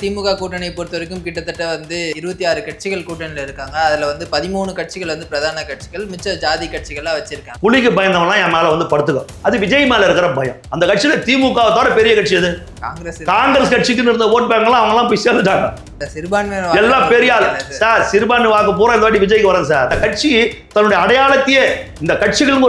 திமுக கூட்டணியை பொறுத்த வரைக்கும் கிட்டத்தட்ட 26 கட்சிகள் கூட்டணியில் இருக்காங்க. அதுல 13 கட்சிகள் பிரதான கட்சிகள், மிச்ச ஜாதி கட்சிகளா வச்சிருக்காங்க. புலிக்கு பயந்தவங்களாம் என் மேல படுத்துக்கும். அது விஜய் மேல இருக்கிற பயம். அந்த கட்சியில திமுக தவிர பெரிய கட்சி எது? காங்கிரஸ் கட்சிக்கு இருந்த ஓட் பேங்க்லாம் அவங்க எல்லாம் போய் சேர்ந்துட்டாங்க. சிறுபான்மை எல்லாம் பெரிய ஆள் சார். சிறுபான்மை வாக்கு பூரா இந்த வாட்டி விஜய்க்கு வரும் சார். இந்த கட்சி தன்னுடைய அடையாளத்தையே, இந்த கட்சிகளுக்கு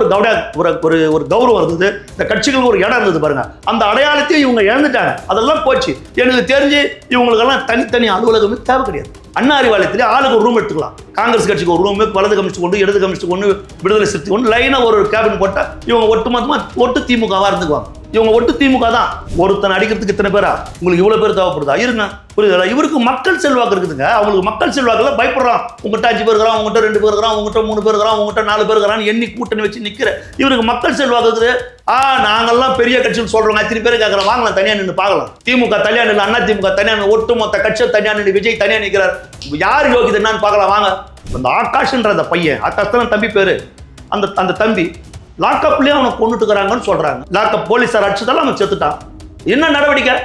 ஒரு கௌரவம் இருந்தது, இந்த கட்சிகளுக்கு ஒரு இடம் இருந்தது பாருங்க. அந்த அடையாளத்தையும் இவங்க இழந்துட்டாங்க. அதெல்லாம் போச்சு. எனக்கு தெரிஞ்சு இவங்களுக்கெல்லாம் தனித்தனி அலுவலகமே தேவை கிடையாது. அண்ணா அறிவாலயத்திலே ஆளுக்கு ஒரு ரூம் எடுத்துக்கலாம். காங்கிரஸ் கட்சிக்கு ஒரு ரூம், வலது கம்யூனிஸ்ட் கொண்டு, இடது கம்யூனிஸ்ட் கொண்டு, விடுதலை சிறுத்தை கொண்டு லைனா ஒரு கேபின் போட்டா இவங்க ஒட்டுமொத்தமா ஒட்டு திமுகவா இருந்துக்குவாங்க. இவங்க ஒட்டு திமுக தான். ஒருத்தன் அடிக்கிறதுக்கு இத்தனை பேரா? உங்களுக்கு இவ்வளவு பேர் தேவைப்படுதா? இருங்க, புரியுதா? இவருக்கு மக்கள் செல்வாக்கு இருக்குதுங்க. அவங்களுக்கு மக்கள் செல்வாக்குல பயப்படுறான். உங்ககிட்ட 5 பேர் இருக்கிறான், உங்ககிட்ட 2 பேர் இருக்கிறான், உங்ககிட்ட 3 பேர் இருக்கிறான், உங்ககிட்ட 4 பேர் இருக்கிறான், எண்ணி கூட்டணி வச்சு நிக்கிற இவருக்கு மக்கள் செல்வாக்கு இருக்குது. நாங்கெல்லாம் பெரிய கட்சின்னு சொல்றோம். அத்தனை பேர் கேட்கறோம், வாங்கலாம் தனியா நின்று பார்க்கலாம். திமுக தனியா நின்று, அண்ணா திமுக தனியா நின்று, ஒட்டுமொத்த கட்சியை தனியா நின்று, விஜய் தனியா நிற்கிறார். யார் யோகிது என்னன்னு பார்க்கலாம் வாங்க. அந்த ஆகாஷ்ன்ற அந்த பையன், ஆகாஷ் தம்பி பேரு, அந்த தம்பி லாக்அப்லயே அவனை கொண்டுட்டுக்கிறாங்கன்னு சொல்றாங்க. லாக்அப் போலீஸார் அடிச்சதால அவன் செத்துட்டான். என்ன நடவடிக்கை?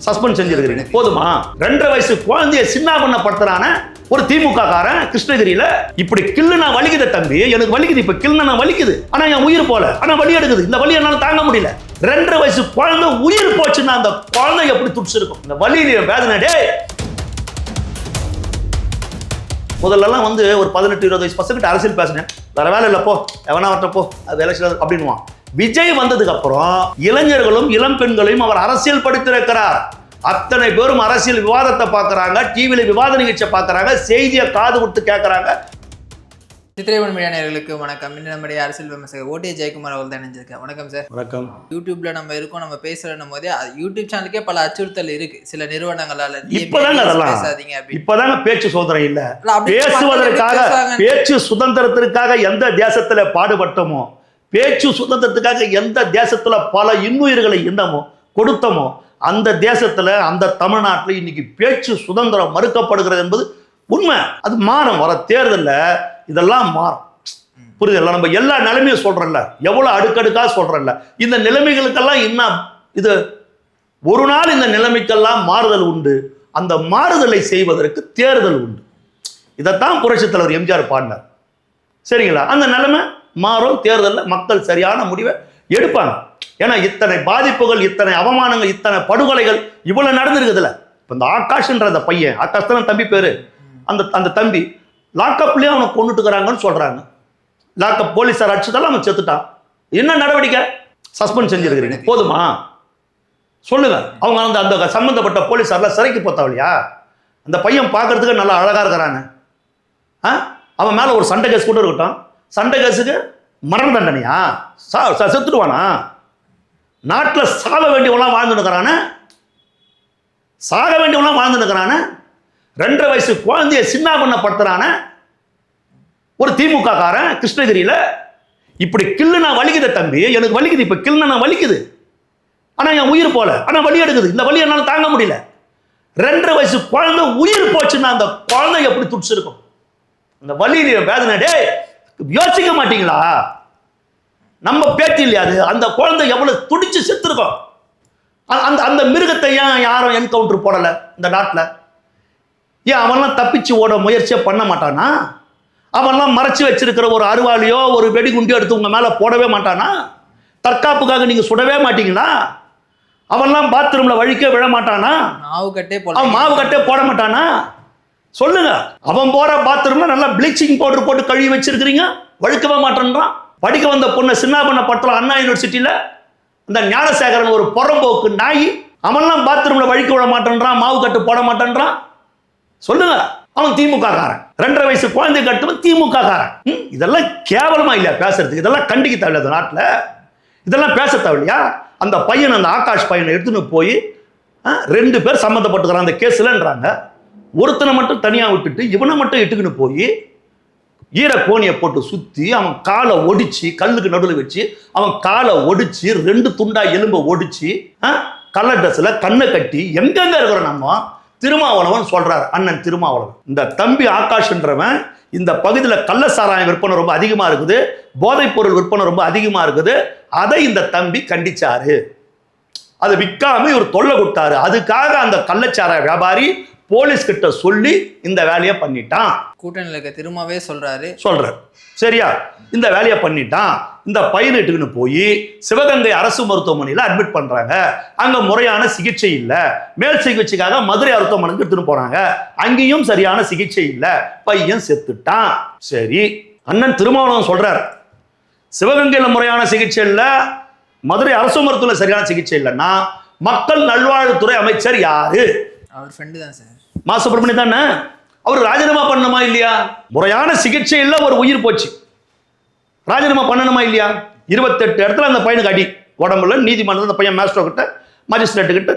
சஸ்பெண்ட் செஞ்சிருக்கிறீங்க. போதுமா? 2.5 வயசு குழந்தைய சின்னாபண்ணப்படுத்துறான ஒரு திமுக காரன் கிருஷ்ணகிரியில. இப்படி கில்லுனா வலிக்குது தம்பி, எனக்கு வலிக்குது. இப்ப கில்லுனா வலிக்குது, ஆனா என் உயிர் போல, ஆனா வலி எடுக்குது. இந்த வலி என்னால தாங்க முடியல. 2.5 வயசு குழந்தை உயிர் போச்சுன்னா அந்த குழந்தை எப்படி துடிச்சிருக்கும்? இந்த வலி வேதனை. டே, முதல்லலாம் ஒரு 18-20 வயசு பசங்கிட்ட அரசியல் பேசினேன். வேற வேலை இல்லை, போ எவனா வரட்டப்போ, அது எலெக்ஷன் அப்படின்னுவான். விஜய் வந்ததுக்கு அப்புறம் இளைஞர்களும் இளம் பெண்களையும் அவர் அரசியல் படுத்திருக்கிறார். அத்தனை பேரும் அரசியல் விவாதத்தை பார்க்கறாங்க, டிவியில விவாத நிகழ்ச்சியை பார்க்கறாங்க, செய்தியை காது கொடுத்து கேட்கறாங்க. சித்திரைவன் மீடியா நேயர்களுக்கு வணக்கம். இன்னும் நம்முடைய அரசியல் விமர்சகர் ஓ.டி. ஜெயக்குமார் அவர்கள் தான் இணைஞ்சிருக்கேன். வணக்கம் சார். வணக்கம். யூடியூப்ல நம்ம இருக்கோம், நம்ம பேசுறோம் போதே யூடியூப் சேனலுக்கே பல அச்சுறுத்தல் இருக்கு சில நிறுவனங்களால. இப்பதாங்க பேச்சு சுதந்திரம் இல்ல. பேசுவதற்காக, பேச்சு சுதந்திரத்திற்காக எந்த தேசத்துல பாடுபட்டோமோ, பேச்சு சுதந்திரத்துக்காக எந்த தேசத்துல பல இன்னுயிர்களை இன்னமோ கொடுத்தமோ, அந்த தேசத்துல, அந்த தமிழ்நாட்டில் இன்னைக்கு பேச்சு சுதந்திரம் மறுக்கப்படுகிறது என்பது உண்மை. அது மாறும். வர தேர்தல்ல இதெல்லாம் மாறும். புரியுது? நம்ம எல்லா நிலைமையும் சொல்றோம்ல, எவ்வளவு அடுக்கடுக்கா சொல்றோம்ல. இந்த நிலைமைகளுக்கெல்லாம் என்ன இது? ஒரு நாள் இந்த நிலைமைக்கெல்லாம் மாறுதல் உண்டு. அந்த மாறுதலை செய்வதற்கு தேர்தல் உண்டு. இதைத்தான் புரட்சித் தலைவர் எம்ஜிஆர் பாடினார். சரிங்களா? அந்த நிலைமை மாறும். தேர்தலில் மக்கள் சரியான முடிவை எடுப்பாங்க. ஏன்னா இத்தனை பாதிப்புகள், இத்தனை அவமானங்கள், இத்தனை படுகொலைகள் இவ்வளவு நடந்திருக்குதுல. இப்போ இந்த ஆகாஷ்ன்ற அந்த பையன், ஆகாஷ் தம்பி பேரு, அந்த தம்பி லாக்அப்லயே அவனை கொண்டுட்டுக்கிறாங்கன்னு சொல்றாங்க. லாக்அப் போலீஸார் அடிச்சதால அவன் செத்துட்டான். என்ன நடவடிக்கை? சஸ்பெண்ட் செஞ்சிருக்கிறீங்க. போதுமா? சொல்லுங்க. அவங்க அந்த சம்பந்தப்பட்ட போலீஸார்லாம் சிறைக்கு போத்தாவலையா? அந்த பையன் பார்க்கறதுக்கு நல்லா அழகா இருக்கிறாங்க. அவன் மேல ஒரு சண்டை கேஸ் கூட இருக்கட்டும். சண்டை கேஸுக்கு மரண தண்டனையா? செத்துடுவானா? நாட்டில் சாக வேண்டியவெல்லாம் வாழ்ந்துருக்கிறானே, சாக வேண்டியவெல்லாம் வாழ்ந்துருக்கிறானே. 2.5 வயசு குழந்தைய சின்னாபண்ணப்படுத்துறான ஒரு திமுக காரன் கிருஷ்ணகிரியில. இப்படி கில்லுனா வலிக்குது தம்பி, எனக்கு வலிக்குது. இப்ப கில்லுனா வலிக்குது, ஆனா என் உயிர் போல, ஆனா வலி எடுக்குது. இந்த வலி என்னால தாங்க முடியல. 2.5 வயசு குழந்தை உயிர் போச்சுன்னா அந்த குழந்தை எப்படி துடிச்சிருக்கும்? அந்த வலி வேதனை. டே, யோசிக்க மாட்டீங்களா? நம்ம பேச்சு இல்லையா அது? அந்த குழந்தை எவ்வளவு துடிச்சு செத்துருக்கும். அந்த மிருகத்தை ஏன் யாரும் என்கவுண்டர் போடல இந்த நாட்டில்? ஏன் அவன்லாம் தப்பிச்சு ஓட முயற்சியை பண்ண மாட்டானா? அவன்லாம் மறைச்சு வச்சிருக்கிற ஒரு அருவாளியோ ஒரு வெடிகுண்டியோ எடுத்து உங்க மேல போடவே மாட்டானா? தற்காப்புக்காக நீங்க சுடவே மாட்டீங்களா? அவன்லாம் பாத்ரூம்ல வழிக்க விழ மாட்டானா? அவன் மாவு கட்டே போட மாட்டானா? சொல்லுங்க. அவன் போற பாத்ரூம்ல நல்லா ப்ளீச்சிங் பவுடர் போட்டு கழுவி வச்சிருக்கிறீங்க, வழுக்கவே மாட்டேன்றான். படிக்க வந்த பொண்ணை சின்னாபண்ணப்படுத்தலாம் அண்ணா யூனிவர்சிட்டியில. இந்த ஞானசேகரன் ஒரு புறம்போக்கு நாய், அவன்லாம் பாத்ரூம்ல வழிக்க விட மாட்டேன்றான், மாவு கட்டு போட மாட்டேன்றான். சொல்லுங்க. அவன் திமுக காரன். 2.5 வயசு குழந்தை கட்டுவன் திமுக காரன். இதெல்லாம் கேவலமா இல்லையா பேசுறதுக்கு? இதெல்லாம் கண்டிக்க தேவையில்லை நாட்டில். இதெல்லாம் பேச தேவையில்லையா? அந்த பையன், அந்த ஆகாஷ் பையனை எடுத்துன்னு போய் 2 பேர் சம்மந்தப்பட்டுக்கிறான் அந்த கேஸ்லன்றாங்க. ஒருத்தனை மட்டும் தனியா விட்டுட்டு இவனை மட்டும் இட்டுக்குன்னு போய் ஈர கோணியை போட்டு சுத்தி அவன் காலை ஒடிச்சு, கல்லுக்கு நடுவில் வச்சு அவன் காலை ஒடிச்சு 2 துண்டா எலும்பை ஒடிச்சு கலர் ட்ரெஸ்ல கண்ணை கட்டி எங்கெங்க இருக்கிறோம் நம்ம? திருமாவளவன் சொல்றார், அண்ணன் திருமாவளவன். இந்த தம்பி ஆகாஷ்ன்றவன் இந்த பகுதியில் கள்ள சாராயம் விற்பனை ரொம்ப அதிகமா இருக்குது, போதைப் பொருள் விற்பனை ரொம்ப அதிகமா இருக்குது. அதை இந்த தம்பி கண்டிச்சாரு. அதை விற்காம இவர் தொல்லை கொடுத்தாரு. அதுக்காக அந்த கள்ளச்சாராய வியாபாரி போலீஸ் கிட்ட சொல்லி இந்த வேலையை பண்ணிட்டான். கூட்டணியில் இருக்க திரும்பவே சொல்றாரு. சரியா, இந்த வேலையை பண்ணிட்டான். இந்த பையன் இட்டுக்குன்னு போய் சிவகங்கை அரசு மருத்துவமனையில் அட்மிட் பண்றாங்க. அங்க முறையான சிகிச்சை இல்லை. மேல் சிகிச்சைக்காக மதுரை மருத்துவமனைக்கு எடுத்துட்டு போறாங்க. அங்கேயும் சரியான சிகிச்சை இல்லை. பையன் செத்துட்டான். சரி, அண்ணன் திருமாவளவன் சொல்றார் சிவகங்கையில முறையான சிகிச்சை இல்லை, மதுரை அரசு மருத்துவமனை சரியான சிகிச்சை இல்லைன்னா மக்கள் நல்வாழ்வுத்துறை அமைச்சர் யாரு? அவர் ஃப்ரெண்டு தான் சார், மா சுப்பிரமணியம் தானே. அவர் ராஜினாமா பண்ணணுமா இல்லையா? முறையான சிகிச்சை இல்லை, ஒரு உயிர் போச்சு, ராஜினாமா பண்ணணுமா இல்லையா? 28 இடத்துல அந்த பையனுக்கு அடி உடம்புல. நீதிமன்றம் அந்த பையன் மேஸ்ட்ரோ கிட்ட மாஜிஸ்ட்ரேட்டு கிட்ட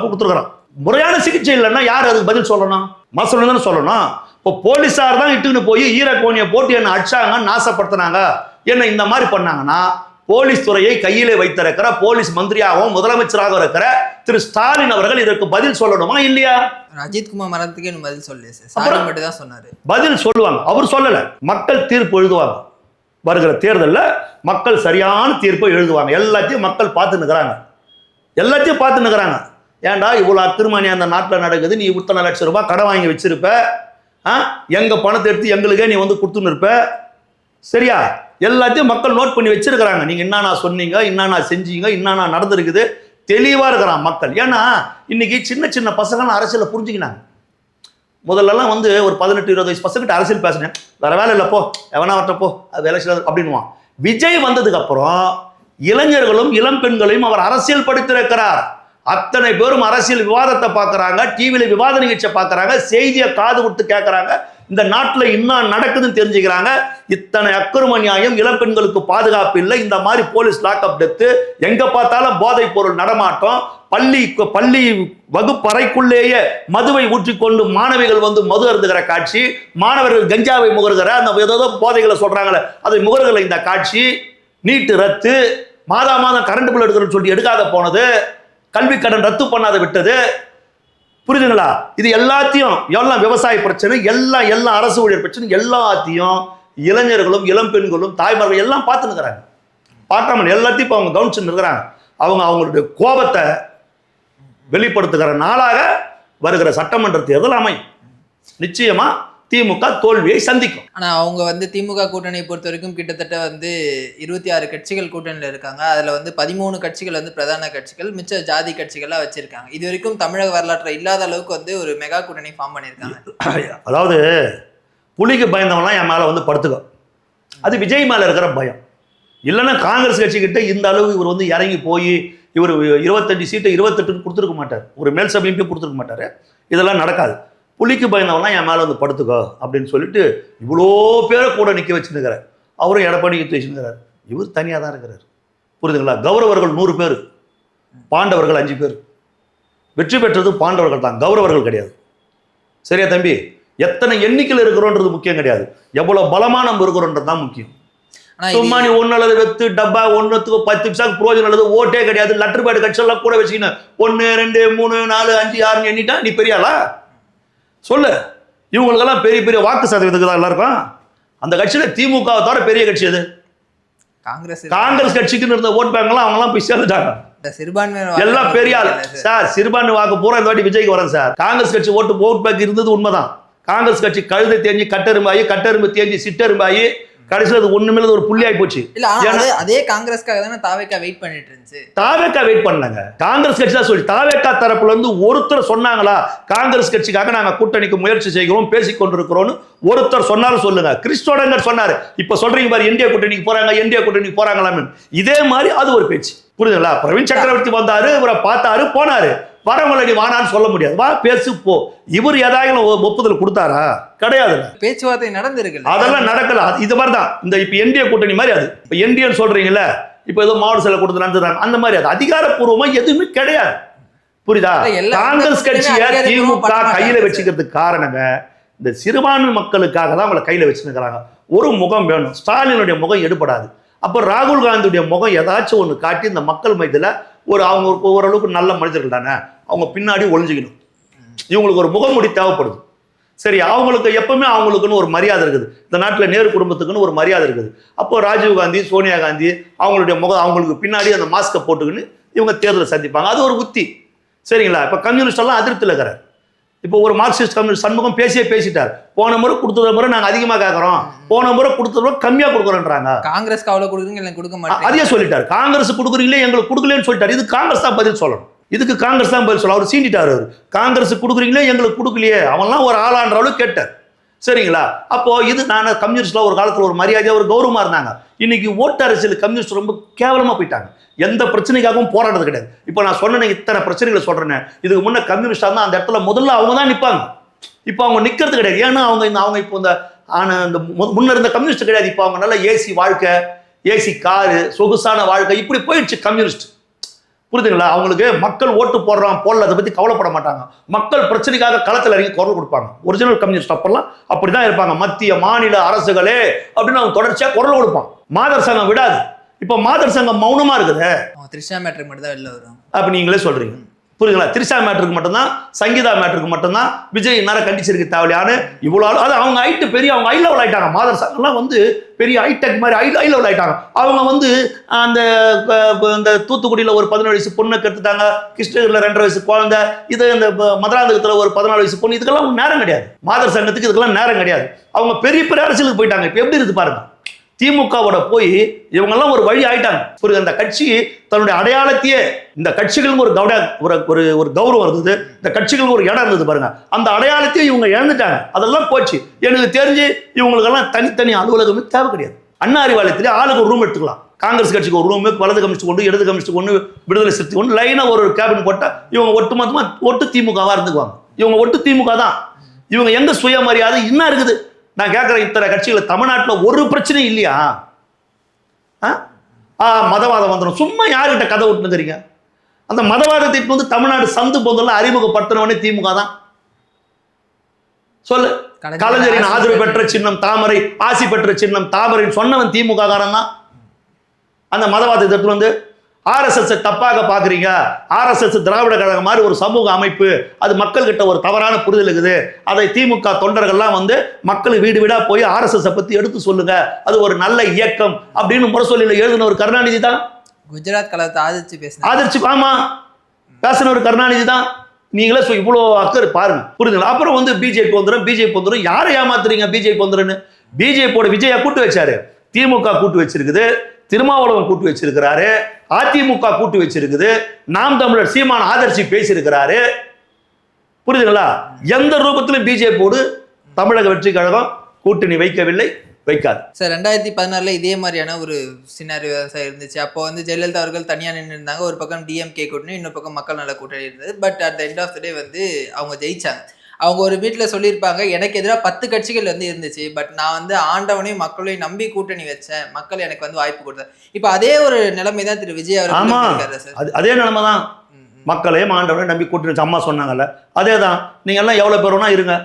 கொடுத்துருக்கான். முறையான சிகிச்சை இல்லைன்னா யார் அதுக்கு பதில் சொல்லணும்? மசூல் தானே சொல்லணும். இப்போ போலீஸார் தான் இட்டுன்னு போய் ஈரக்கோணியை போட்டு என்ன அடிச்சாங்க, நாசப்படுத்தினாங்க, என்ன இந்த மாதிரி பண்ணாங்கன்னா போலீஸ் துறையை கையிலே வைத்திருக்கிற போலீஸ் மந்திரியாகவும் முதலமைச்சராக இருக்கிற திரு ஸ்டாலின் அவர்கள் இதற்கு பதில் சொல்லணுமா இல்லையா? அஜித்குமார் மரணத்துக்கு பதில் சொல்லல சார், மட்டும் தான் சொன்னாரு. பதில் சொல்லுவாங்க, அவர் சொல்லல. மக்கள் தீர்ப்பு எழுதுவாங்க. வருகிற தேர்தலில் மக்கள் சரியான தீர்ப்பை எழுதுவாங்க. எல்லாத்தையும் மக்கள் பார்த்து நிற்கிறாங்க, எல்லாத்தையும் பார்த்து நிற்கிறாங்க. ஏன்டா இவ்வளோ அக்கிரமணி அந்த நாட்டில் நடக்குது, நீ இத்தனை லட்சம் ரூபாய் கடன் வாங்கி வச்சிருப்ப, எங்க பணத்தை எடுத்து எங்களுக்கே நீ வந்து கொடுத்துன்னு இருப்ப, சரியா? எல்லாத்தையும் மக்கள் நோட் பண்ணி வச்சிருக்கிறாங்க. நீங்க என்னன்னா சொன்னீங்க, என்னன்னா செஞ்சீங்க, என்னன்னா நடந்திருக்குது, தெளிவா இருக்கிறான் மக்கள். ஏன்னா இன்னைக்கு சின்ன சின்ன பசங்க அரசியலை புரிஞ்சுக்கினாங்க. முதல்லலாம் வந்து ஒரு 18-20 வயசு பசங்கிட்ட அரசியல் பேசினேன், வேற வேலை இல்லை போ, எவனா வரட்டப்போ, அது எலெக்ஷன் அப்படின்வான். விஜய் வந்ததுக்கு அப்புறம் இளைஞர்களும் இளம் பெண்களையும் அவர் அரசியல் படுத்திருக்கிறார். அத்தனை பேரும் அரசியல் விவாதத்தை பார்க்குறாங்க, டிவியில் விவாத நிகழ்ச்சியை பார்க்குறாங்க, செய்தியை காது விட்டு கேட்குறாங்க, இந்த நாட்டில் இன்னும் நடக்குதுன்னு தெரிஞ்சுக்கிறாங்க. இத்தனை அக்கிரம நியாயம், இளம் பெண்களுக்கு பாதுகாப்பு இல்லை, இந்த மாதிரி போலீஸ் லாக்அப் டெத்து, எங்க பார்த்தாலும் போதைப் பொருள் நடமாட்டம், பள்ளி வகுப்பறைக்குள்ளேயே மதுவை ஊற்றிக்கொண்டு மாணவிகள் வந்து மது அருந்துகிற காட்சி, மாணவர்கள் கஞ்சாவை முகர்கிற அந்த ஏதோ போதைகளை சொல்றாங்களே அதை முகர்கிற இந்த காட்சி, நீட்டு ரத்து, மாதம் கரண்ட் பில் எடுக்கிறன்னு சொல்லி எடுக்காத போனது, கல்வி கடன் ரத்து பண்ணாத விட்டது, புரியுதுங்களா? இது எல்லாத்தையும், எல்லாம் விவசாய பிரச்சனை, எல்லாம் அரசு ஊழியர் பிரச்சனை, எல்லாத்தையும் இளைஞர்களும் இளம் பெண்களும் தாய்மார்கள் எல்லாம் பார்த்து நிற்கிறாங்க. பார்க்காம எல்லாத்தையும் இப்போ அவங்க கவனிச்சு இருக்கிறாங்க. அவங்களுடைய கோபத்தை வெளிப்படுத்துகிற நாளாக வருகிற சட்டமன்ற தேர்தல் அமையும். நிச்சயமா திமுக தோல்வியை சந்திக்கும். ஆனா அவங்க வந்து திமுக கூட்டணியை பொறுத்த வரைக்கும் கிட்டத்தட்ட வந்து 26 கட்சிகள் கூட்டணியில் இருக்காங்க. அதுல வந்து 13 கட்சிகள் வந்து பிரதான கட்சிகள், மிச்ச ஜாதி கட்சிகள்லாம் வச்சிருக்காங்க. இது வரைக்கும் தமிழக வரலாற்றில் இல்லாத அளவுக்கு வந்து ஒரு மெகா கூட்டணி ஃபார்ம் பண்ணியிருக்காங்க. அதாவது புலிக்கு பயந்தவங்களாம் என் மேல வந்து படுத்துக்கும், அது விஜய் மேல இருக்கிற பயம். இல்லைன்னா காங்கிரஸ் கட்சிக்கிட்ட இந்த அளவு இவர் வந்து இறங்கி போய் இவர் 25 சீட்டை 28 கொடுத்துருக்க மாட்டார், ஒரு மேல் சபையும் கொடுத்துருக்க மாட்டார். இதெல்லாம் நடக்காது. புலிக்கு பயந்தவங்களாம் என் மேலே வந்து படுத்துக்கோ அப்படின்னு சொல்லிட்டு இவ்வளோ பேரை கூட நிற்க வச்சுருக்கிறார். அவரும் எடப்பாடி வச்சுருக்கிறார். இவர் தனியாக தான் இருக்கிறார். புரியுதுங்களா? கௌரவர்கள் 100 பேர், பாண்டவர்கள் 5 பேர். வெற்றி பெற்றது பாண்டவர்கள் தான், கௌரவர்கள் கிடையாது. சரியா தம்பி? எத்தனை எண்ணிக்கையில் இருக்கிறோன்றது முக்கியம் கிடையாது, எவ்வளோ பலமாக நம்ம இருக்கிறோன்றது தான் முக்கியம். சும்மா நீ ஒன்று அல்லது வெத்து டப்பா ஒன்றுத்துக்கு 10 நிமிஷம் புரோஜனம் அல்லது ஓட்டே கிடையாது, லெட்டர் பேடு கட்சியெல்லாம் கூட வச்சுக்கணும், 1 2 3 4 5 6 எண்ணிட்டா நீ பெரியாளா சொல்லு? இவங்களுக்கெல்லாம் பெரிய பெரிய வாக்கு சதவீதத்துக்கு தான் எல்லாருக்கும். அந்த கட்சியில திமுக தவிர பெரிய கட்சி அது காங்கிரஸ் கட்சிக்குன்னு இருந்த ஓட் பேங்க்லாம் அவங்கலாம் போய் சேர்ந்துட்டாங்க. எல்லாம் பெரிய ஆள் சார். சிறுபான்மை வாக்கு பூரா இந்த வாட்டி விஜய்க்கு வரேன் சார். காங்கிரஸ் கட்சி ஓட் பேங்க் இருந்தது உண்மைதான். காங்கிரஸ் கட்சி கழுதை தேஞ்சி கட்டெரும்பாயி தேஞ்சி சிட்டெரும்பாயி கடைசியில் அது ஒண்ணுமே ஒரு புள்ளியாகி போச்சு. அதே காங்கிரஸ்க்காக தானே தாவேக்கா வெயிட் பண்ணிட்டு இருந்துச்சு. தாவேக்கா வெயிட் பண்ணாங்க, காங்கிரஸ் கட்சி தான் சொல்லி. தாவேக்கா தரப்புல இருந்து ஒருத்தர் சொன்னாங்களா காங்கிரஸ் கட்சிக்காக நாங்க கூட்டணிக்கு முயற்சி செய்கிறோம், பேசிக் கொண்டிருக்கிறோம்னு ஒருத்தர் சொன்னாலும் சொல்லுங்க. கிறிஸ்டோடங்கர் சொன்னாரு. இப்ப சொல்றீங்க பாரு, இந்தியா கூட்டணிக்கு போறாங்களான்னு. இதே மாதிரி அது ஒரு பேச்சு. புரியுதுங்களா? பிரவீன் சக்கரவர்த்தி வந்தாரு, இவரை பார்த்தாரு, போனாரு. வரவங்களடி வானான்னு சொல்ல முடியாது, வா பேசு போ. இவர் ஏதாவது ஒப்புதல் கொடுத்தாரா? கிடையாது. பேச்சுவார்த்தை நடந்திருக்கு, அதெல்லாம் நடக்கல. இது மாதிரி தான் இந்த இப்ப என்டிஏ கூட்டணி மாதிரி. அது இப்ப என்டிஏன்னு சொல்றீங்கல்ல, இப்ப ஏதோ மாவட்ட செயலை கொடுத்து நடந்துறாங்க, அந்த மாதிரி. அது அதிகாரப்பூர்வமா எதுவுமே கிடையாது. புரியுதா? காங்கிரஸ் கட்சியை திமுக கையில வச்சுக்கிறதுக்கு காரணங்க இந்த சிறுபான்மை மக்களுக்காக தான் அவங்களை கையில வச்சுருக்கிறாங்க. ஒரு முகம் வேணும். ஸ்டாலினுடைய முகம் எடுபடாது. அப்போ ராகுல் காந்தியுடைய முகம் ஏதாச்சும் ஒன்று காட்டி இந்த மக்கள் மையத்தில் அவங்க ஓரளவுக்கு நல்ல மனிதர்கள் தானே, அவங்க பின்னாடி ஒளிஞ்சிக்கணும். இவங்களுக்கு ஒரு முகமுடி தேவைப்படுது. சரி, அவங்களுக்கு எப்பவுமே அவங்களுக்குன்னு ஒரு மரியாதை இருக்குது. இந்த நாட்டில் நேரு குடும்பத்துக்குன்னு ஒரு மரியாதை இருக்குது. அப்போ ராஜீவ் காந்தி, சோனியா காந்தி அவங்களுடைய முகம், அவங்களுக்கு பின்னாடி அந்த மாஸ்கை போட்டுக்கின்னு இவங்க தேர்தலை சந்திப்பாங்க. அது ஒரு உத்தி. சரிங்களா? இப்போ கம்யூனிஸ்ட் எல்லாம் அதிருப்தியில் இருக்கிறார். இப்போ ஒரு மார்க்சிஸ்ட் கம்யூனிஸ்ட் சண்முகம் பேசிட்டார். போன முறை கொடுத்தத முறை நாங்கள் அதிகமாக கேட்குறோம், போன முறை கொடுத்தத முறை கம்மியாக கொடுக்குறோன்றாங்க. காங்கிரஸ் அவ்வளோ கொடுக்குறீங்க, எனக்கு கொடுக்க மாட்டேன். அதையே சொல்லிட்டார். காங்கிரஸ் கொடுக்குறீங்களே, எங்களுக்கு கொடுக்கலன்னு சொல்லிட்டார். இது காங்கிரஸ் தான் பதில் சொல்லணும். இதுக்கு காங்கிரஸ் தான் பதில் சொல்லணும். அவர் சீண்டிட்டார். அவர் காங்கிரஸ் கொடுக்குறீங்களே, எங்களுக்கு கொடுக்கலையே, அவன்லாம் ஒரு ஆளான்ற அளவுக்கு கேட்டார். சரிங்களா? அப்போ இது நான் கம்யூனிஸ்ட்ல ஒரு காலத்தில் ஒரு மரியாதையா ஒரு கௌரவமா இருந்தாங்க. இன்னைக்கு ஓட்டு அரசியல் கம்யூனிஸ்ட் ரொம்ப கேவலமா போயிட்டாங்க. எந்த பிரச்சனைக்காகவும் போராடுறது கிடையாது. இப்போ நான் சொன்ன இத்தனை பிரச்சனைகளை சொல்றேன். இதுக்கு முன்ன கம்யூனிஸ்டா தான் அந்த இடத்துல முதல்ல அவங்க தான் நிற்பாங்க. இப்போ அவங்க நிற்கிறது கிடையாது. ஏன்னா அவங்க இப்போ இந்த முன்ன இருந்த கம்யூனிஸ்ட் கிடையாது. இப்போ அவங்க நல்ல ஏசி வாழ்க்கை, ஏசி காரு, சொகுசான வாழ்க்கை, இப்படி போயிடுச்சு கம்யூனிஸ்ட். புரியுதுங்களா? அவங்களுக்கு மக்கள் ஓட்டு போடுறான் போடல அதை பத்தி கவலைப்பட மாட்டாங்க. மக்கள் பிரச்சனைக்காக களத்தில் இறங்கி குரல் கொடுப்பாங்க. ஒரிஜினல் கம்யூனிஸ்ட் அப்பெல்லாம் அப்படிதான் இருப்பாங்க. மத்திய மாநில அரசுகளே அப்படின்னு அவங்க தொடர்ச்சியா குரல் கொடுப்பான். மாதர் சங்கம் விடாது. இப்ப மாதர் சங்கம் மௌனமா இருக்குது. திரிஷா மேட்ருக்கு மட்டும் தான் வெளில வரும் அப்ப நீங்களே சொல்றீங்க. புரியுதுங்களா? திரிஷா மேட்ருக்கு மட்டும்தான், சங்கீதா மேட்ருக்கு மட்டும்தான் விஜய் நேரம் கண்டிச்சிருக்கு தேவையான இவ்வளவு. அது அவங்க ஹைட்டு பெரிய, அவங்க ஹை லெவல் ஆயிட்டாங்க. மாதர் சங்கம்லாம் வந்து பெரிய ஹைடெக் மாதிரி ஹை லெவல் ஆயிட்டாங்க. அவங்க வந்து அந்த தூத்துக்குடியில் ஒரு 17 வயசு பொண்ணை கெடுத்துட்டாங்க. கிருஷ்ணகிரியில் 2.5 வயசு குழந்தை. இது இந்த மதுராந்தகத்தில் ஒரு 14 வயசு பொண்ணு. இதுக்கெல்லாம் நேரம் கிடையாது. மாதர் சங்கத்துக்கு இதுக்கெல்லாம் நேரம் கிடையாது. அவங்க பெரிய பெரிய அரசியலுக்கு போயிட்டாங்க. இப்போ எப்படி இருக்கு பாருங்க. திமுகவோட போய் இவங்கெல்லாம் ஒரு வழி ஆயிட்டாங்க. அந்த கட்சி தன்னுடைய அடையாளத்தையே, இந்த கட்சிகளுக்கு ஒரு கௌரவம் இருந்தது, இந்த கட்சிகளுக்கு ஒரு இடம் இருந்தது பாருங்க, அந்த அடையாளத்தையே இவங்க இழந்துட்டாங்க. அதெல்லாம் போச்சு. எனக்கு தெரிஞ்சு இவங்களுக்கெல்லாம் தனித்தனி அலுவலகமே தேவை கிடையாது. அண்ணா அறிவாலயத்திலே ஆளுக்கு ஒரு ரூம் எடுத்துக்கலாம். காங்கிரஸ் கட்சிக்கு ஒரு ரூம், வலது கம்யூனிஸ்ட் கொண்டு, இடது கம்யூனிஸ்ட் கொண்டு, விடுதலை சிறுத்தை கொண்டு, லைனா ஒரு கேபின் போட்டா இவங்க ஒட்டுமொத்தமா ஒட்டு திமுகவா இருந்துக்குவாங்க. இவங்க ஒட்டு திமுக தான். இவங்க எங்க சுயமரியாதை என்ன இருக்குது? நான் கேட்கிறேன், இத்தனை கட்சிகள் தமிழ்நாட்டில் ஒரு பிரச்சனையும் இல்லையா? மதவாதம் வந்துடும். சும்மா யாருக்கிட்ட கதை விட்டுனுக்கிறீங்க? அந்த மதவாதத்தை வந்து தமிழ்நாடு சந்து பொந்தெல்லாம் அறிமுகப்படுத்தினவனே திமுக தான். சொல்லு. கலைஞரின் ஆதரவு பெற்ற சின்னம் தாமரை, ஆசி பெற்ற சின்னம் தாமரை சொன்னவன் திமுக காரன் தான். அந்த மதவாதத்தை வந்து RSS தப்பாக பாக்குறீங்க. RSS திராவிட கழகம் மாதிரி ஒரு சமூக அமைப்பு, அது மக்கள் கிட்ட ஒரு தவறான புரிதல் இருக்குது. அதை திமுக தொண்டர்கள்லாம் வந்து மக்கள் வீடு வீடா போய் RSS பத்தி எடுத்து சொல்லுங்க, அது ஒரு நல்ல இயக்கம் அப்படின்னு முரசொலியில எழுதின ஒரு கருணாநிதி தான். குஜராத் கலத்தை ஆதரிச்சு ஆமா பேசின ஒரு கருணாநிதி தான். நீங்களே இவ்வளோ அக்கறை பாருங்க. புரியுதுங்களா? அப்புறம் வந்து பிஜேபி வந்துடும். யாரை ஏமாத்துறீங்க? பிஜேபி வந்துருன்னு பிஜேபியோட விஜயா கூட்டு வச்சாரு. திமுக கூட்டு வச்சிருக்குது, திருமாவளவன் கூட்டு வச்சிருக்கிறாரு, அதிமுக கூட்டு வச்சிருக்குது, நாம் தமிழர் சீமான் ஆதரிச்சு பேசியிருக்கிறாரு. புரியுதுங்களா? எந்த ரூபத்திலும் பிஜேபியோடு தமிழக வெற்றி கழகம் கூட்டணி வைக்கவில்லை, வைக்காது. சார் 2016 இதே மாதிரியான ஒரு சினாரியோ இருந்துச்சு. அப்போ வந்து ஜெயலலிதா அவர்கள் தனியாக நின்று இருந்தாங்க. ஒரு பக்கம் டிஎம்கே கூட்டணி, இன்னொரு பக்கம் மக்கள் நல கூட்டணி இருந்தது. But at the end of the day வந்து அவங்க ஜெயிச்சாங்க. அவங்க ஒரு வீட்டில் சொல்லியிருப்பாங்க, எனக்கு எதிராக 10 கட்சிகள் வந்து இருந்துச்சு, பட் நான் வந்து ஆண்டவனையும் மக்களையும் நம்பி கூட்டணி வச்சேன், மக்கள் எனக்கு வந்து வாய்ப்பு கொடுத்தாங்க. இப்போ அதே ஒரு நிலைமை தான் திரு விஜய் அவர்கள். அதே நிலைமை தான். மக்களையும் ஆண்டவனையும் நம்பி கூட்டணி வச்சு அம்மா சொன்னாங்கல்ல, அதே தான். நீங்க எல்லாம் எவ்வளவு பேர் வேணா இருங்க,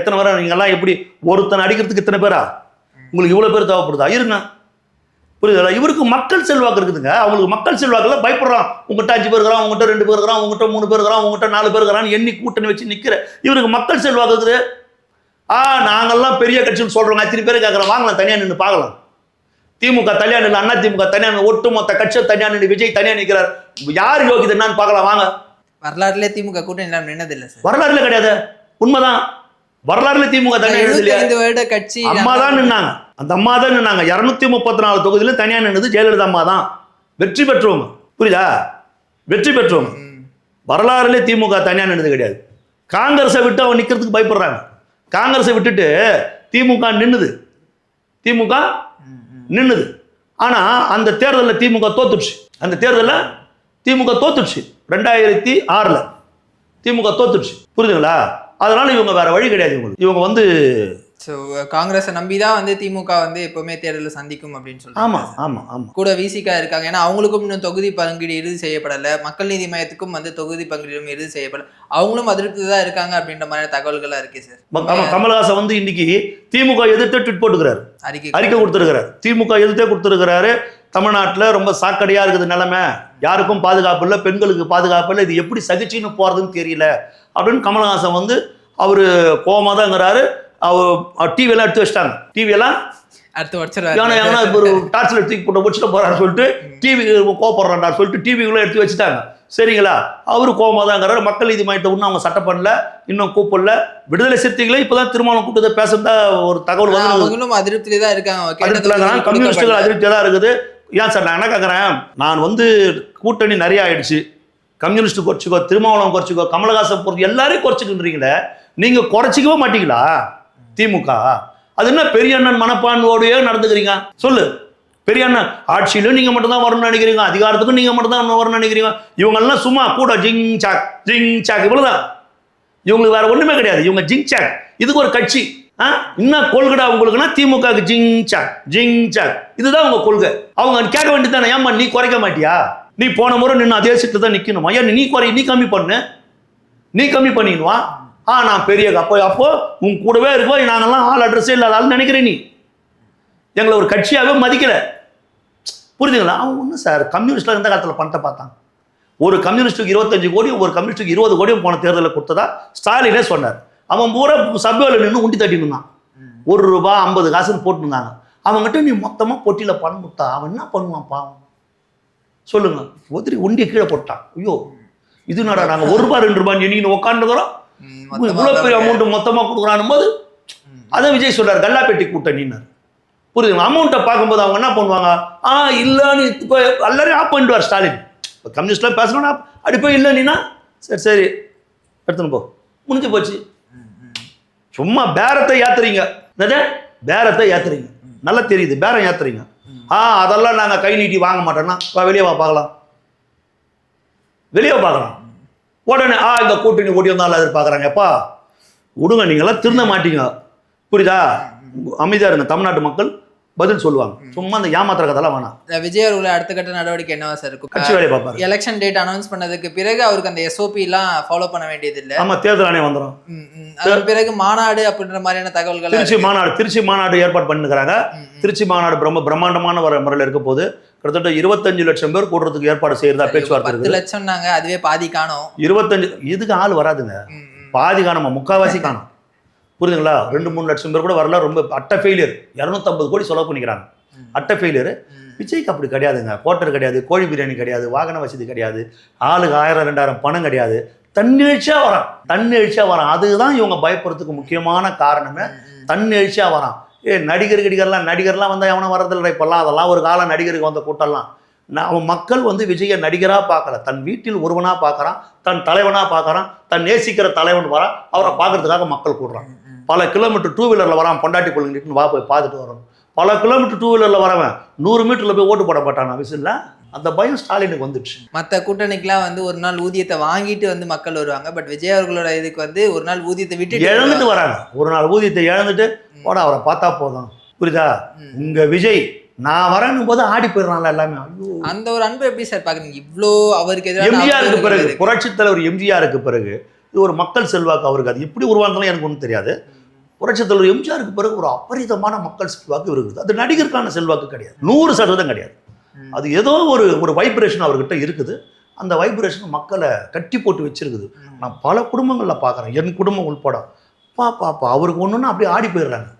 எத்தனை பேரா நீங்க எல்லாம், எப்படி ஒருத்தனை அடிக்கிறதுக்கு இத்தனை பேரா? உங்களுக்கு இவ்வளவு பேர் தேவைப்படுதா? இருங்க. புரியுதுங்களா? இவருக்கு மக்கள் செல்வாக்கு இருக்குதுங்க. அவங்களுக்கு மக்கள் செல்வாக்குல பயப்படுறான். உங்ககிட்ட 5 பேர் இருக்கிறான், உங்ககிட்ட 2 பேர் இருக்கிறான், உங்ககிட்ட 3 பேர் இருக்கிறான், உங்ககிட்ட 4 பேர் இருக்கிறான், எண்ணி கூட்டணி வச்சு நிக்கிற இவருக்கு மக்கள் செல்வாக்கு இருக்குது. நாங்கெல்லாம் பெரிய கட்சின்னு சொல்றோம். அத்தனை பேர் கேட்கறோம், வாங்கலாம் தனியா நின்று பார்க்கலாம். திமுக தனியா நின்று, அண்ணா திமுக தனியா நின்று, ஒட்டுமொத்த கட்சியை தனியா நின்று, விஜய் தனியா நிற்கிறார். யார் யோகிது என்னன்னு பார்க்கலாம் வாங்க. வரலாறுல திமுக கூட்டணி நின்னதில்லை சார். வரலாறுல கிடையாது, உண்மைதான். வரலாறுல திமுக தனியா கட்சி அம்மா தான் நின்னாங்க. அந்த அம்மா தான் நின்னாங்க. 234 தொகுதியிலும் தனியா நின்னது ஜெயலலிதா அம்மா தான். வெற்றி பெற்றவங்க. புரியுதா? வெற்றி பெற்றவங்க. வரலாறுல திமுக தனியா நின்னது கிடையாது. காங்கிரஸை விட்டு அவன் நிக்கிறதுக்கு பயப்படுறாங்க. காங்கிரஸை விட்டுட்டு திமுக நின்னுது. திமுக நின்னுது. ஆனா அந்த தேர்தலில் திமுக தோத்துடுச்சு. அந்த தேர்தலில் திமுக தோத்துடுச்சு. 2006 திமுக தோத்துடுச்சு. புரியுதுங்களா? அதனால இவங்க வேற வழி கிடையாது. இவங்க வந்து காங்கிரஸை நம்பிதான் வந்து திமுக வந்து எப்பவுமே தேர்தலில் சந்திக்கும் அப்படின்னு சொல்றாங்க. ஆமா ஆமா ஆமா. கூட விசிகா இருக்காங்க. ஏன்னா அவங்களுக்கும் இன்னும் தொகுதி பங்கீடு இறுதி செய்யப்படலை. மக்கள் நீதி மையத்துக்கும் வந்து தொகுதி பங்கீடும் இறுதி செய்யப்படல. அவங்களும் அதிருப்தி தான் இருக்காங்க அப்படின்ற மாதிரி தகவல்களா இருக்கு சார். கமல்ஹாசன் வந்து இன்னைக்கு திமுக எதிர்த்து ட்வீட் போட்டுக்கிறாரு, அறிக்கை கொடுத்துருக்கிறாரு. திமுக எதிர்த்தே கொடுத்துருக்கிறாரு. தமிழ்நாட்டில் ரொம்ப சாக்கடையா இருக்குது நிலைமை, யாருக்கும் பாதுகாப்பு இல்லை, பெண்களுக்கு பாதுகாப்பு இல்லை, இது எப்படி சகிச்சுன்னு போறதுன்னு தெரியல அப்படின்னு கமல்ஹாசன் வந்து அவரு கோவமா தான்ங்கிறாரு. டிவியெல்லாம் எடுத்து வச்சிட்டாங்க. டிவியெல்லாம் அடுத்து உடச்சிருவாரு. ஏன்னா இப்போ ஒரு டார்ச்சில் தூக்கி போட்டு வச்சுட்டு போறான்னு சொல்லிட்டு டிவி கோப்படுறான்டா சொல்லிட்டு டிவிக்குள்ள எடுத்து வச்சுட்டாங்க. சரிங்களா, அவரு கோபமாக தாங்கிறாரு. மக்கள் நீதி மையத்தை ஒன்றும் அவங்க சட்டை பண்ணல, இன்னும் கூப்பிடல. விடுதலை சிறுத்தைகளே இப்பதான் திருமாவளவன் கூட்டத்தை பேசுறதா ஒரு தகவல் வந்து அவங்களும் அதிருப்தியில தான் இருக்காங்க. கம்யூனிஸ்டுகள் அதிருப்தியா தான் இருக்குது. ஏன் சார் நான் என்ன கேட்குறேன், நான் வந்து கூட்டணி நிறைய ஆயிடுச்சு, கம்யூனிஸ்ட் குறைச்சிக்கோ, திருமாவளவன் குறைச்சிக்கோ, கமலஹாசன் பொறுத்து எல்லாரையும் குறைச்சிக்கின்றீங்களே, நீங்க குறைச்சிக்கவே மாட்டீங்களா திமுக? அது என்ன பெரிய அண்ணன் மனப்பான்மையோடயே நடந்துக்கிறீங்க சொல்லு. பெரிய அண்ணன் ஆட்சியிலும் நீங்க மட்டும் தான் வரணும்னு நினைக்கிறீங்க, அதிகாரத்துக்கும் நீங்க மட்டும் தான் வரணும்னு நினைக்கிறீங்க. இவங்கெல்லாம் சும்மா கூட ஜிங் சாக் இவ்வளவுதான். இவங்களுக்கு வேற ஒண்ணுமே கிடையாது. இவங்க ஜிங் சாக். இதுக்கு ஒரு கட்சி இன்னும் கொள்கடா உங்களுக்குன்னா திமுக ஜிங் சாக் இதுதான் உங்க கொள்கை. அவங்க கேட்க வேண்டியதானே, ஏமா நீ குறைக்க மாட்டியா? நீ போன முறை நின்று அதே சீட்டு தான் நிக்கணுமா? ஏன் நீ கம்மி பண்ணு, நீ கம்மி பண்ணிடுவா. நான் பெரிய அப்போ உன் கூடவே இருக்கோம், நாங்கெல்லாம் ஆள் அட்ரஸே இல்லாத ஆள் நினைக்கிறேன். நீ எங்களை ஒரு கட்சியாகவே மதிக்கல, புரிஞ்சுங்களா? அவன் ஒன்றும் சார் கம்யூனிஸ்ட்ல இருந்த காலத்தில் பணத்தை பார்த்தாங்க. ஒரு கம்யூனிஸ்டுக்கு 25 கோடியும் ஒரு கம்யூனிஸ்டுக்கு 20 கோடியும் போன தேர்தலில் கொடுத்ததா ஸ்டாலினே சொன்னார். அவன் பூரா சபையில் நின்று உண்டி தட்டின்னு இருந்தான். ₹1 50 காசுன்னு போட்டுருந்தாங்க. அவங்ககிட்ட நீ மொத்தமாக பொட்டியில் பணம் கொடுத்தா அவன் என்ன பண்ணுவான் பாவம் சொல்லுங்க. ஒருத்தரி ஒண்டியை கீழே போட்டான். ஐயோ இது நடா நாங்கள் ₹1 ₹2 எண்ணின்னு உட்காந்துக்கிறோம், இவ்வளோ பெரிய அமௌண்ட் மொத்தமாக கொடுக்குறான் போது அதை விஜய் சொல்றார் கல்லாப்பேட்டி கூட்டணின்னார். புரியுதுங்க? அமௌண்ட்டை பார்க்கும்போது அவங்க என்ன பண்ணுவாங்க, இல்லைன்னு இப்போ எல்லாரையும் ஆஃப் பண்ணிடுவார் ஸ்டாலின். இப்போ கம்யூனிஸ்ட்லாம் பேசணும்னா அப்படி போய் இல்லை நீனா சரி எடுத்துன்னு போ, முடிஞ்சு போச்சு. சும்மா பேரத்தை ஏத்துறீங்க, பேரத்தை ஏத்துறீங்க, நல்லா தெரியுது பேரம் ஏத்துறீங்க. அதெல்லாம் நாங்கள் கை நீட்டி வாங்க மாட்டோம்னா வெளியே வா பார்க்கலாம், வெளியே பார்க்கலாம். உடனே இந்த கூட்டணி ஓடி வந்தாலும் எதிர்பார்க்குறாங்க. எப்பா விடுங்க, நீங்களாம் திருந்த மாட்டீங்க, புரியுதா? அமைதியா இருங்க, தமிழ்நாட்டு மக்கள் பதில் சொல்லுவாங்க. சும்மா அந்த ஏமாத்துற கதெல்லாம் வேணாம். விஜய் அவர்களை அடுத்த கட்ட நடவடிக்கை என்னவா சார் இருக்கும்? கட்சி வேலையை பார்ப்பாரு. எலெக்ஷன் டேட் அனௌன்ஸ் பண்ணதுக்கு பிறகு அவருக்கு அந்த SOP எல்லாம் ஃபாலோ பண்ண வேண்டியது இல்லை. ஆமா, தேர்தல் ஆணையம் வந்துடும். அதன் பிறகு மாநாடு அப்படின்ற மாதிரியான தகவல்கள், திருச்சி மாநாடு ஏற்பாடு பண்ணிருக்காங்க. திருச்சி மாநாடு பிரம்மாண்டமான முறையில் இருக்க போது கிட்டத்தட்ட 25 லட்சம் பேர் கூடுறதுக்கு ஏற்பாடு செய்யறதா பேச்சுவார்த்தை. 10 லட்சம் நாங்க அதுவே பாதி காணும். 25 இதுக்கு ஆள் வராதுங்க, பாதி காணுமா, முக்காவாசி காணும். புரியுதுங்களா? 2-3 லட்சம் பேர் கூட வரல. ரொம்ப அட்டை ஃபெயிலியர். 250 கோடி செலவு பண்ணிக்கிறாங்க, அட்டை ஃபெயிலியர். விஜய்க்கு அப்படி கிடையாதுங்க. குவார்டர் கிடையாது, கோழி பிரியாணி கிடையாது, வாகன வசதி கிடையாது, ஆளுக்கு 1000-2000 பணம் கிடையாது. தன்னெழுச்சியா வரான். அதுதான் இவங்க பயப்படுறதுக்கு முக்கியமான காரணமே. தன்னெழுச்சியா வரான். நடிகர்லாம் வந்து அவனை வர்றதில்லை இப்பெல்லாம். அதெல்லாம் ஒரு காலம் நடிகருக்கு வந்த கூட்டம்லாம். அவன் மக்கள் வந்து விஜயை நடிகராக பார்க்கல, தன் வீட்டில் ஒருவனாக பார்க்குறான், தன் தலைவனாக பார்க்குறான், தன் நேசிக்கிற தலைவன் வரான். அவரை பார்க்கறதுக்காக மக்கள் கூடுறான். பல கிலோமீட்டர் 2 வீலரில் வரான், பொண்டாட்டி கொள்ளிட்டு வா போய் பார்த்துட்டு வரணும். பல கிலோமீட்டர் 2 வீலரில் வரவன் 100 மீட்டரில் போய் ஓட்டு போட மாட்டான் விசில்ல. அந்த பயம் ஸ்டாலினுக்கு வந்துடுச்சு. மற்ற கூட்டணிக்கெல்லாம் வந்து ஒரு நாள் ஊதியத்தை வாங்கிட்டு வந்து மக்கள் வருவாங்க. பட் விஜய் அவர்களோட இதுக்கு வந்து ஒரு நாள் ஊதியத்தை விட்டு இழந்துட்டு வராங்க. ஒரு நாள் ஊதியத்தை இழந்துட்டு போட அவரை பார்த்தா போதும், புரியுதா? உங்க விஜய் நான் வரணும் போது ஆடி போயிடறான்ல எல்லாமே. அந்த ஒரு அன்பு எப்படி சார் பாக்குறீங்க? இவ்வளோ அவருக்கு எதிராக எம்ஜிஆருக்கு பிறகு, புரட்சித் தலைவர் எம்ஜிஆருக்கு பிறகு இது ஒரு மக்கள் செல்வாக்கு அவருக்கு. அது எப்படி உருவானதுலாம் எனக்கு ஒன்றும் தெரியாது. புரட்சித் தலைவர் எம்ஜிஆருக்கு பிறகு ஒரு அபரிதமான மக்கள் செல்வாக்கு இருக்குது. அது நடிகருக்கான செல்வாக்கு கிடையாது, 100% கிடையாது. அது ஏதோ ஒரு வைப்ரேஷன் அவர்கிட்ட இருக்குது. அந்த வைப்ரேஷன் மக்களை கட்டி போட்டு வச்சிருக்குது. நான் பல குடும்பங்களில் பார்க்குறேன், என் குடும்பம் உள்பட. பாப்பா அவருக்கு ஒன்றுன்னா அப்படியே ஆடி போயிடுறாங்க.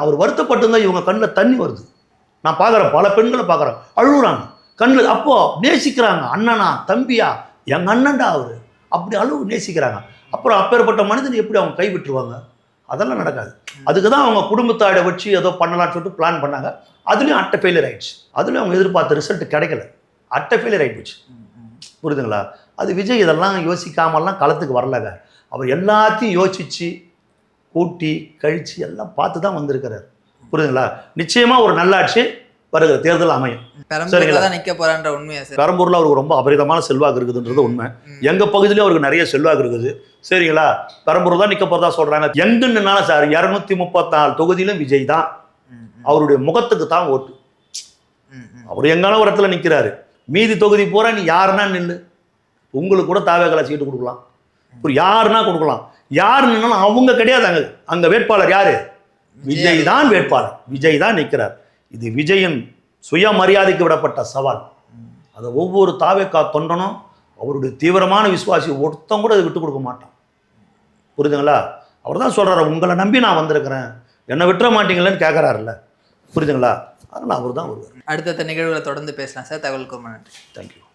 அவர் வருத்தப்பட்டுருந்தா இவங்க கண்ணில் தண்ணி வருது. நான் பார்க்குறேன், பல பெண்களை பார்க்குறேன், அழுகுறாங்க கண்ணில். அப்போ நேசிக்கிறாங்க, அண்ணனா தம்பியா எங்கள் அண்ணன்டா அவர், அப்படி அழுவு நேசிக்கிறாங்க. அப்புறம் அப்பேற்பட்ட மனிதன் எப்படி அவங்க கை விட்டுருவாங்க? அதெல்லாம் நடக்காது. அதுக்கு தான் அவங்க குடும்பத்தாட வச்சு ஏதோ பண்ணலான்னு சொல்லிட்டு பிளான் பண்ணாங்க. அதுலேயும் அட்டை ஃபெயிலியர் ஆயிடுச்சு. அதுலேயும் அவங்க எதிர்பார்த்த ரிசல்ட் கிடைக்கல, அட்டை ஃபெயிலியர் ஆகிடுச்சு. புரியுதுங்களா? அது விஜய் இதெல்லாம் யோசிக்காமல்லாம் களத்துக்கு வரலங்க. அவர் எல்லாத்தையும் யோசிச்சு கூட்டி கழிச்சு எல்லாம் பார்த்து தான் வந்திருக்கிறார். புரியுதுங்களா? நிச்சயமா ஒரு நல்லாட்சி வருகிற தேர்தல் அமையும். பெரம்பூர்ல அவருக்கு ரொம்ப அபரிதமான செல்வாக்கு இருக்குதுன்றது உண்மை. எங்க பகுதியிலே அவருக்கு நிறைய செல்வாக்கு இருக்குது. சரிங்களா? பெரம்பூர் தான் நிக்க போறதா சொல்றாங்க. எங்கன்னாலும் சார் 234 தொகுதியிலும் விஜய் தான். அவருடைய முகத்துக்கு தான் ஓட்டு. அவர் எங்கான ஒரு இடத்துல நிக்கிறாரு. மீதி தொகுதி பூரா நீ யாருன்னா நில்லு, உங்களுக்கு கூட தாவேகலா சீட்டு கொடுக்கலாம், யாருன்னா கொடுக்கலாம். யாரு நின்னாலும் அவங்க கிடையாது. அங்க வேட்பாளர் யாரு? விஜய் தான் வேட்பாளர், விஜய் தான் நிற்கிறார். இது விஜயின் சுயமரியாதைக்கு விடப்பட்ட சவால். அதை ஒவ்வொரு தாவேகா தொண்டனும் அவருடைய தீவிரமான விசுவாசி ஒருத்தம் கூட அதை விட்டு கொடுக்க மாட்டான். புரியுதுங்களா? அவர் தான் சொல்றாரு, உங்களை நம்பி நான் வந்திருக்கிறேன், என்னை விட்டுற மாட்டீங்களேன்னு கேட்குறாருல்ல, புரியுதுங்களா? அதனால் அவர் தான் வருவார். அடுத்தடுத்த நிகழ்வுகளை தொடர்ந்து பேசலாம் சார். தகவலுக்கு ரொம்ப நன்றி. தேங்க்யூ.